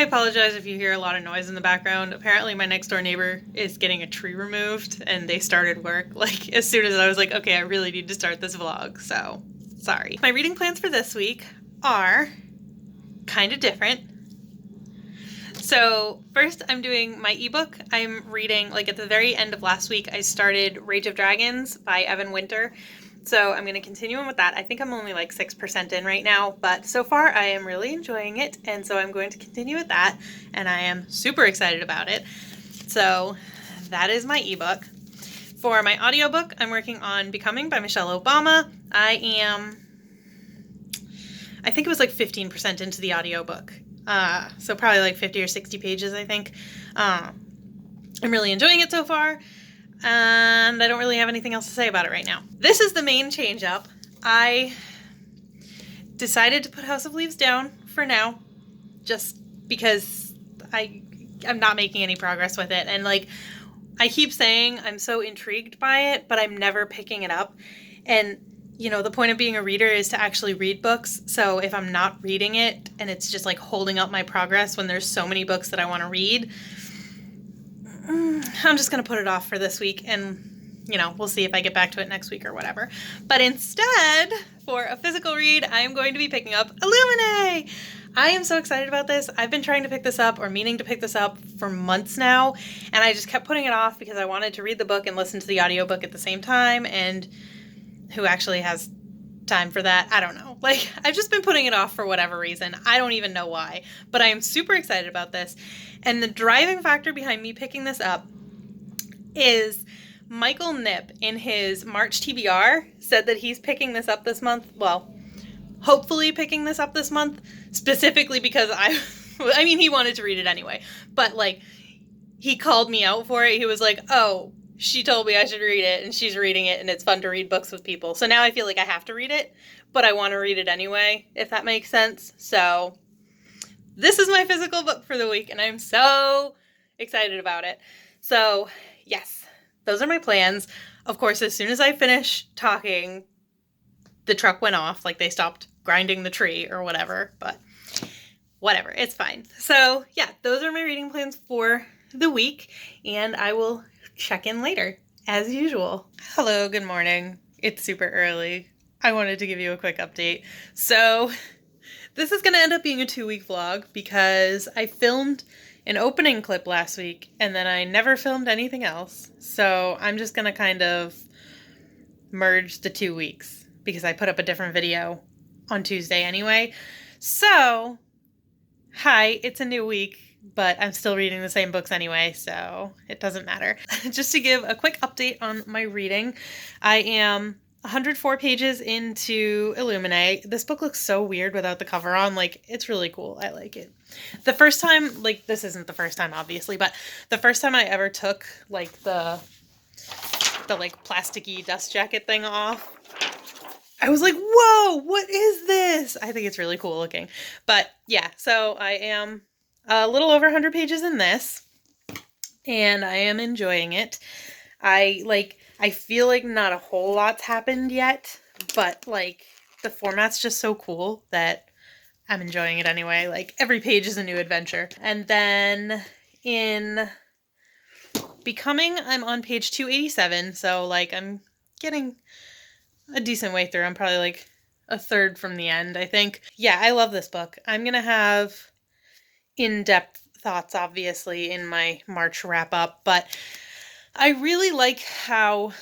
I apologize if you hear a lot of noise in the background. Apparently my next door neighbor is getting a tree removed and they started work like as soon as I was like, okay, I really need to start this vlog. So, sorry. My reading plans for this week are kind of different. So first I'm doing my ebook. I'm reading, like at the very end of last week, I started Rage of Dragons by Evan Winter. So I'm going to continue on with that. I think I'm only like 6% in right now, but so far I am really enjoying it. And so I'm going to continue with that. And I am super excited about it. So that is my ebook. For my audiobook, I'm working on Becoming by Michelle Obama. I think it was like 15% into the audiobook. So probably like 50 or 60 pages, I think. I'm really enjoying it so far. And I don't really have anything else to say about it right now. This is the main change up. I decided to put House of Leaves down for now, just because I'm not making any progress with it. And like, I keep saying I'm so intrigued by it, but I'm never picking it up. And you know, the point of being a reader is to actually read books. So if I'm not reading it and it's just like holding up my progress when there's so many books that I want to read, I'm just going to put it off for this week and, you know, we'll see if I get back to it next week or whatever. But instead, for a physical read, I am going to be picking up Illuminae! I am so excited about this. I've been trying to pick this up or meaning to pick this up for months now, and I just kept putting it off because I wanted to read the book and listen to the audiobook at the same time, and who actually has time for that? I don't know. Like, I've just been putting it off for whatever reason. I don't even know why, but I am super excited about this. And the driving factor behind me picking this up is Michael Knipp in his March TBR said that he's picking this up this month. Well, hopefully picking this up this month, specifically because I mean, he wanted to read it anyway, but like, he called me out for it. He was like, oh, she told me I should read it, and she's reading it, and it's fun to read books with people. So now I feel like I have to read it, but I want to read it anyway, if that makes sense. So this is my physical book for the week, and I'm so excited about it. So yes, those are my plans. Of course, as soon as I finish talking, the truck went off, like they stopped grinding the tree or whatever, but whatever, it's fine. So yeah, those are my reading plans for the week, and I will check in later, as usual. Hello, good morning. It's super early. I wanted to give you a quick update. So this is going to end up being a 2-week vlog because I filmed an opening clip last week and then I never filmed anything else. So I'm just going to kind of merge the 2 weeks because I put up a different video on Tuesday anyway. So, hi, it's a new week, but I'm still reading the same books anyway, so it doesn't matter. Just to give a quick update on my reading, I am 104 pages into Illuminae. This book looks so weird without the cover on. Like, it's really cool. I like it. The first time, like, this isn't the first time, obviously, but the first time I ever took, like, the like, plasticky dust jacket thing off, I was like, whoa, what is this? I think it's really cool looking. But, yeah, so I am a little over 100 pages in this, and I am enjoying it. I feel like not a whole lot's happened yet, but, like, the format's just so cool that I'm enjoying it anyway. Like, every page is a new adventure. And then in Becoming, I'm on page 287, so, like, I'm getting a decent way through. I'm probably, like, a third from the end, I think. Yeah, I love this book. I'm gonna have in-depth thoughts, obviously, in my March wrap-up, but I really like how,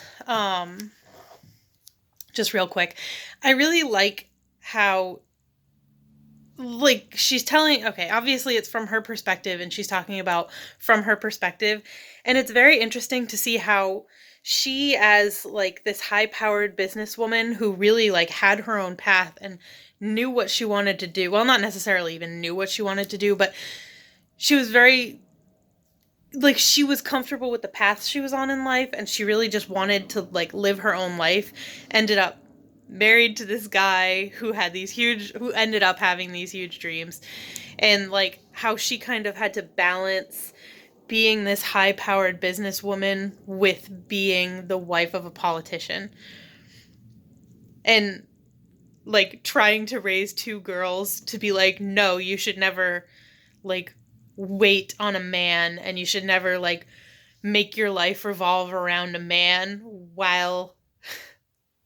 just real quick, I really like how, like, she's telling, okay, obviously it's from her perspective, and she's talking about from her perspective, and it's very interesting to see how she, as, like, this high-powered businesswoman who really, like, had her own path and knew what she wanted to do, well, not necessarily even knew what she wanted to do, but she was very, like, she was comfortable with the path she was on in life, and she really just wanted to, like, live her own life, ended up married to this guy who ended up having these huge dreams, and, like, how she kind of had to balance being this high-powered businesswoman with being the wife of a politician. And, like, trying to raise 2 girls to be like, no, you should never, like, wait on a man, and you should never, like, make your life revolve around a man while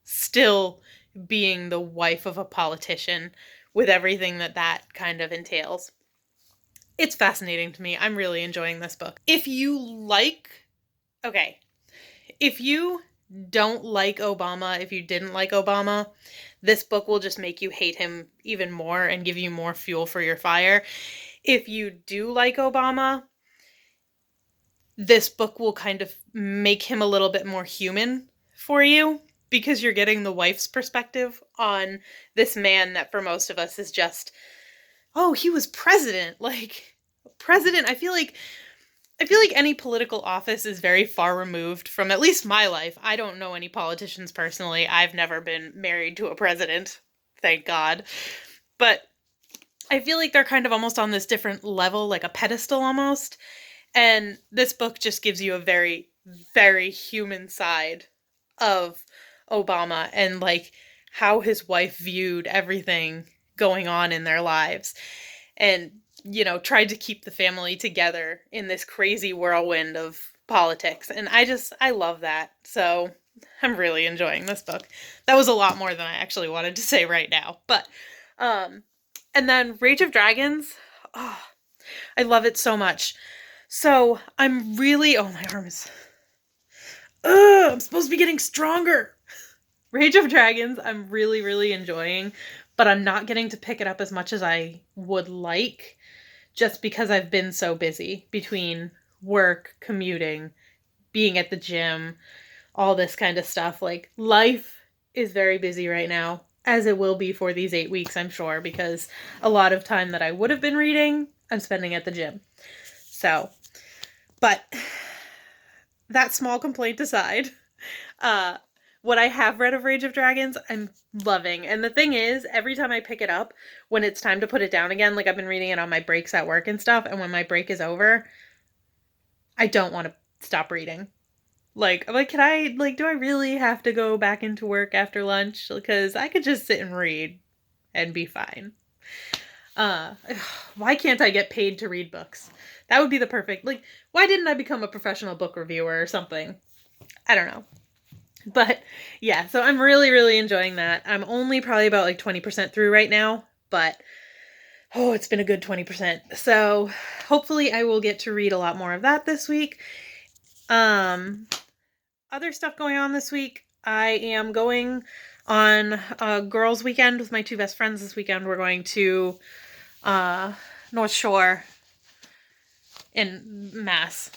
still being the wife of a politician with everything that that kind of entails. It's fascinating to me. I'm really enjoying this book. If you don't like Obama, if you didn't like Obama, this book will just make you hate him even more and give you more fuel for your fire. If you do like Obama, this book will kind of make him a little bit more human for you, because you're getting the wife's perspective on this man that for most of us is just, oh, he was president. Like, president, I feel like any political office is very far removed from at least my life. I don't know any politicians personally. I've never been married to a president, thank God. But I feel like they're kind of almost on this different level, like a pedestal almost. And this book just gives you a very, very human side of Obama and, like, how his wife viewed everything going on in their lives. And, you know, tried to keep the family together in this crazy whirlwind of politics. And I love that. So I'm really enjoying this book. That was a lot more than I actually wanted to say right now. But, and then Rage of Dragons, oh, I love it so much. So I'm really, oh, my arm is, I'm supposed to be getting stronger. Rage of Dragons, I'm really, really enjoying, but I'm not getting to pick it up as much as I would like, just because I've been so busy between work, commuting, being at the gym, all this kind of stuff. Like, life is very busy right now, as it will be for these 8 weeks, I'm sure, because a lot of time that I would have been reading, I'm spending at the gym. So, but that small complaint aside, what I have read of Rage of Dragons, I'm loving. And the thing is, every time I pick it up, when it's time to put it down again, like, I've been reading it on my breaks at work and stuff, and when my break is over, I don't want to stop reading. Like, I'm like, do I really have to go back into work after lunch? Because I could just sit and read and be fine. Why can't I get paid to read books? That would be the perfect, like, why didn't I become a professional book reviewer or something? I don't know. But yeah, so I'm really, really enjoying that. I'm only probably about like 20% through right now, but oh, it's been a good 20%. So hopefully I will get to read a lot more of that this week. Other stuff going on this week. I am going on a girls' weekend with my two best friends this weekend. We're going to North Shore in Mass.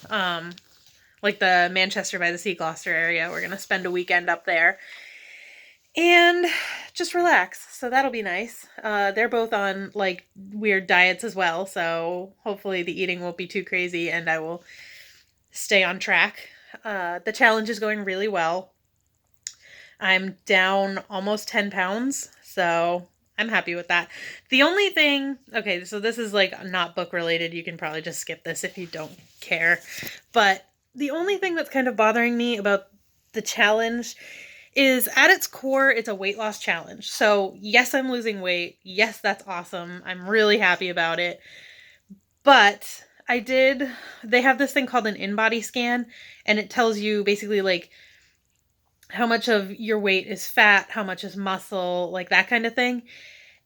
Like the Manchester by the Sea, Gloucester area. We're going to spend a weekend up there and just relax. So that'll be nice. They're both on, like, weird diets as well. So hopefully the eating won't be too crazy and I will stay on track. The challenge is going really well. I'm down almost 10 pounds. So I'm happy with that. The only thing, okay, so this is like not book related. You can probably just skip this if you don't care. But the only thing that's kind of bothering me about the challenge is, at its core, it's a weight loss challenge. So yes, I'm losing weight. Yes, that's awesome. I'm really happy about it. But they have this thing called an in-body scan, and it tells you basically, like, how much of your weight is fat, how much is muscle, like that kind of thing.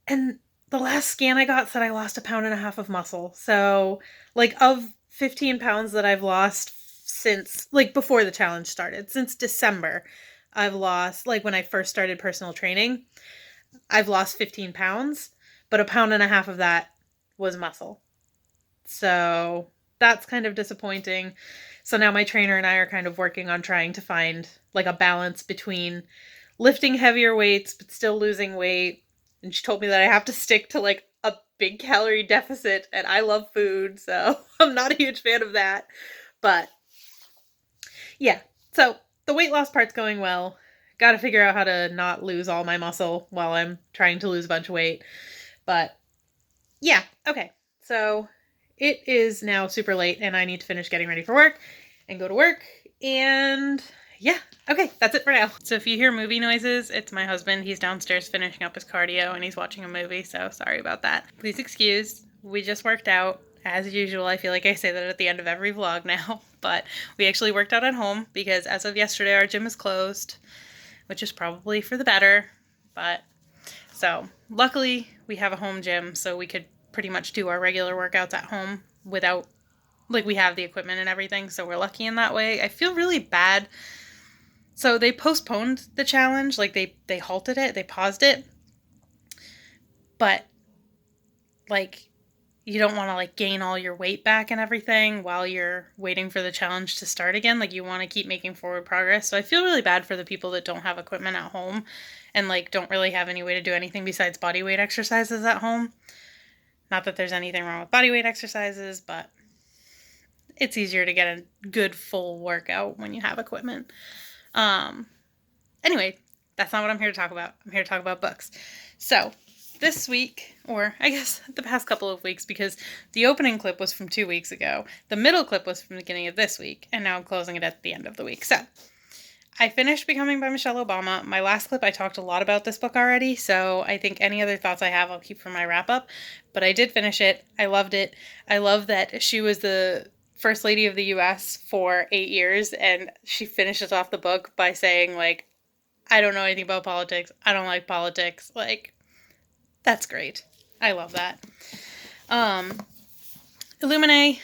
And the last scan I got said I lost 1.5 pounds of muscle. So, like, of 15 pounds that I've lost since, like, before the challenge started, since December, I've lost, like, when I first started personal training, I've lost 15 pounds, but 1.5 pounds of that was muscle. So that's kind of disappointing. So now my trainer and I are kind of working on trying to find, like, a balance between lifting heavier weights but still losing weight. And she told me that I have to stick to, like, a big calorie deficit, and I love food, so I'm not a huge fan of that. But yeah, so the weight loss part's going well. Got to figure out how to not lose all my muscle while I'm trying to lose a bunch of weight. But yeah, okay. So it is now super late and I need to finish getting ready for work and go to work. And yeah, okay, that's it for now. So if you hear movie noises, it's my husband. He's downstairs finishing up his cardio and he's watching a movie, so sorry about that. Please excuse. We just worked out. As usual, I feel like I say that at the end of every vlog now, but we actually worked out at home because as of yesterday, our gym is closed, which is probably for the better. But so luckily we have a home gym, so we could pretty much do our regular workouts at home without, like, we have the equipment and everything, so we're lucky in that way. I feel really bad. So they postponed the challenge, like they halted it, they paused it. But like, you don't want to like gain all your weight back and everything while you're waiting for the challenge to start again. Like, you want to keep making forward progress. So I feel really bad for the people that don't have equipment at home and like don't really have any way to do anything besides body weight exercises at home. Not that there's anything wrong with body weight exercises, but it's easier to get a good full workout when you have equipment. Anyway, that's not what I'm here to talk about. I'm here to talk about books. So this week, or I guess the past couple of weeks, because the opening clip was from 2 weeks ago, the middle clip was from the beginning of this week, and now I'm closing it at the end of the week. So I finished Becoming by Michelle Obama. My last clip, I talked a lot about this book already, so I think any other thoughts I have I'll keep for my wrap up. But I did finish it. I loved it. I love that she was the First Lady of the U.S. for 8 years, and she finishes off the book by saying, like, I don't know anything about politics. I don't like politics. Like, that's great. I love that. Illuminae,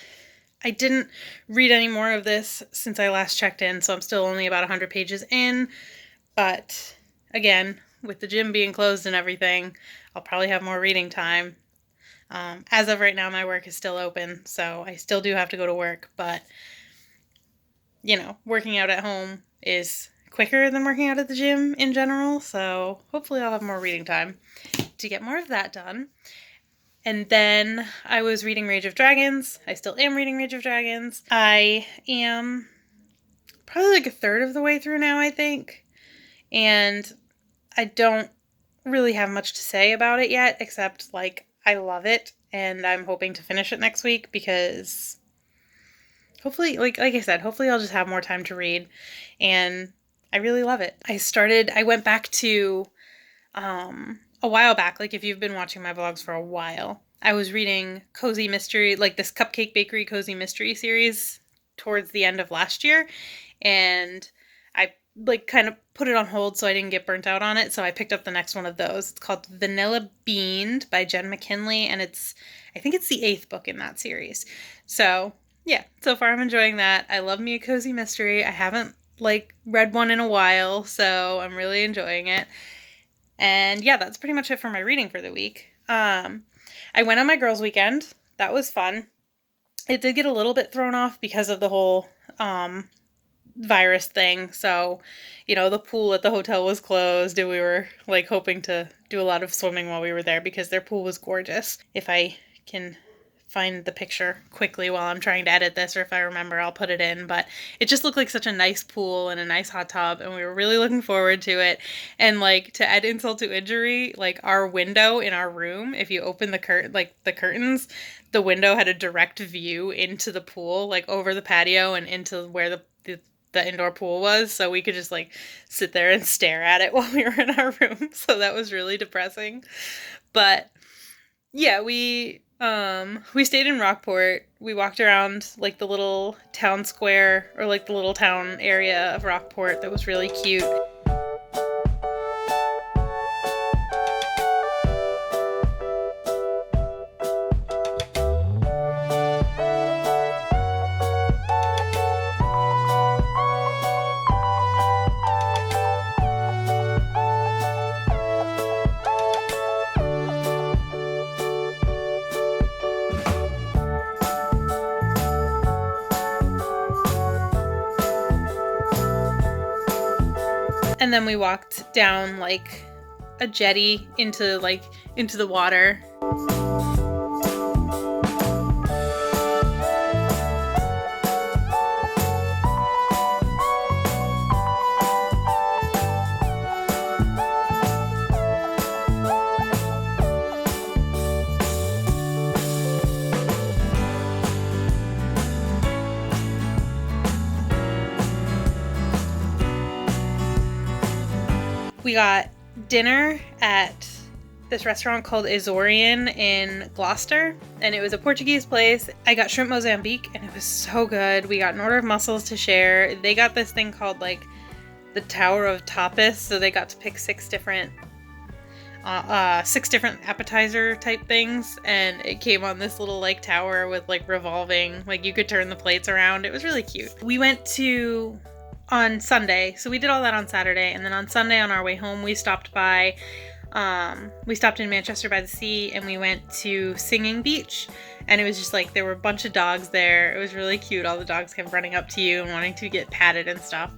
I didn't read any more of this since I last checked in, so I'm still only about 100 pages in. But again, with the gym being closed and everything, I'll probably have more reading time. As of right now, my work is still open, so I still do have to go to work, but, you know, working out at home is quicker than working out at the gym in general, so hopefully I'll have more reading time to get more of that done. And then I was reading Rage of Dragons. I still am reading Rage of Dragons. I am probably like a third of the way through now, I think, and I don't really have much to say about it yet, except, like, I love it, and I'm hoping to finish it next week because hopefully, like I said, hopefully I'll just have more time to read, and I really love it. I went back to, a while back, like if you've been watching my vlogs for a while, I was reading Cozy Mystery, like this Cupcake Bakery Cozy Mystery series towards the end of last year, and I like kind of put it on hold so I didn't get burnt out on it, so I picked up the next one of those. It's called Vanilla Beaned by Jen McKinley, and I think it's the 8th book in that series. So yeah, so far I'm enjoying that. I love me a cozy mystery. I haven't like read one in a while, so I'm really enjoying it. And yeah, that's pretty much it for my reading for the week. I went on my girls' weekend. That was fun. It did get a little bit thrown off because of the whole virus thing. So, you know, the pool at the hotel was closed, and we were like hoping to do a lot of swimming while we were there because their pool was gorgeous. If I can find the picture quickly while I'm trying to edit this, or if I remember, I'll put it in, but it just looked like such a nice pool and a nice hot tub, and we were really looking forward to it. And like, to add insult to injury, like our window in our room, if you open the curtains, the window had a direct view into the pool, like over the patio and into where the indoor pool was, so we could just like sit there and stare at it while we were in our room. So that was really depressing. But yeah, we stayed in Rockport. We walked around like the little town square, or like the little town area of Rockport that was really cute. And then we walked down like a jetty into the water. We got dinner at this restaurant called Azorian in Gloucester, and it was a Portuguese place. I got shrimp Mozambique, and it was so good. We got an order of mussels to share. They got this thing called, like, the Tower of Tapas, so they got to pick six different appetizer type things, and it came on this little, like, tower with, like, revolving, like, you could turn the plates around. It was really cute. We went to on Sunday, so we did all that on Saturday, and then on Sunday on our way home we stopped in Manchester by the Sea, and we went to Singing Beach, and it was just like there were a bunch of dogs there. It was really cute. All the dogs kept running up to you and wanting to get patted and stuff.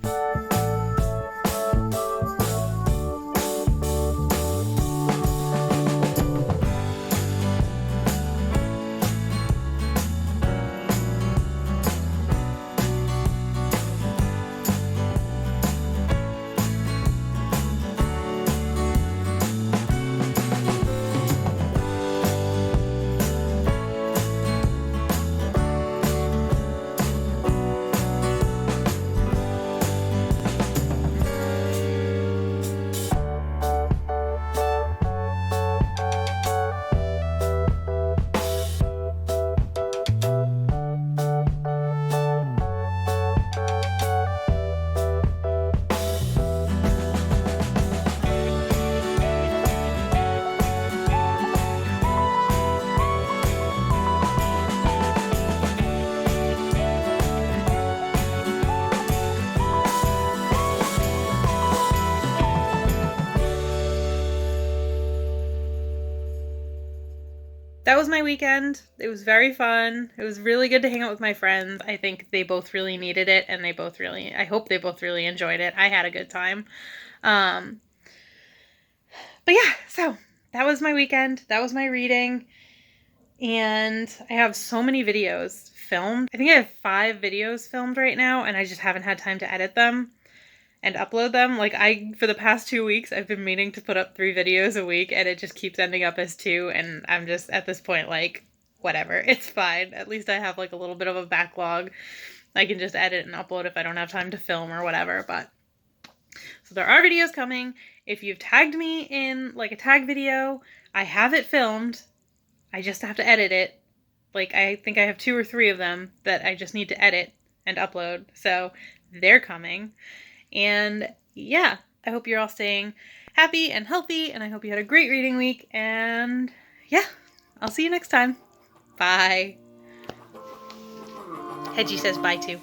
That was my weekend. It was very fun. It was really good to hang out with my friends. I think they both really needed it, and I hope they both really enjoyed it. I had a good time. But yeah, so that was my weekend. That was my reading. And I have so many videos filmed. I think I have 5 videos filmed right now, and I just haven't had time to edit them and upload them. Like, for the past 2 weeks, I've been meaning to put up 3 videos a week, and it just keeps ending up as 2, and I'm just, at this point, like, whatever. It's fine. At least I have, like, a little bit of a backlog. I can just edit and upload if I don't have time to film or whatever, but... So there are videos coming. If you've tagged me in, like, a tag video, I have it filmed. I just have to edit it. Like, I think I have 2 or 3 of them that I just need to edit and upload, so they're coming. And yeah, I hope you're all staying happy and healthy, and I hope you had a great reading week, and yeah, I'll see you next time. Bye. Hedgie says bye too.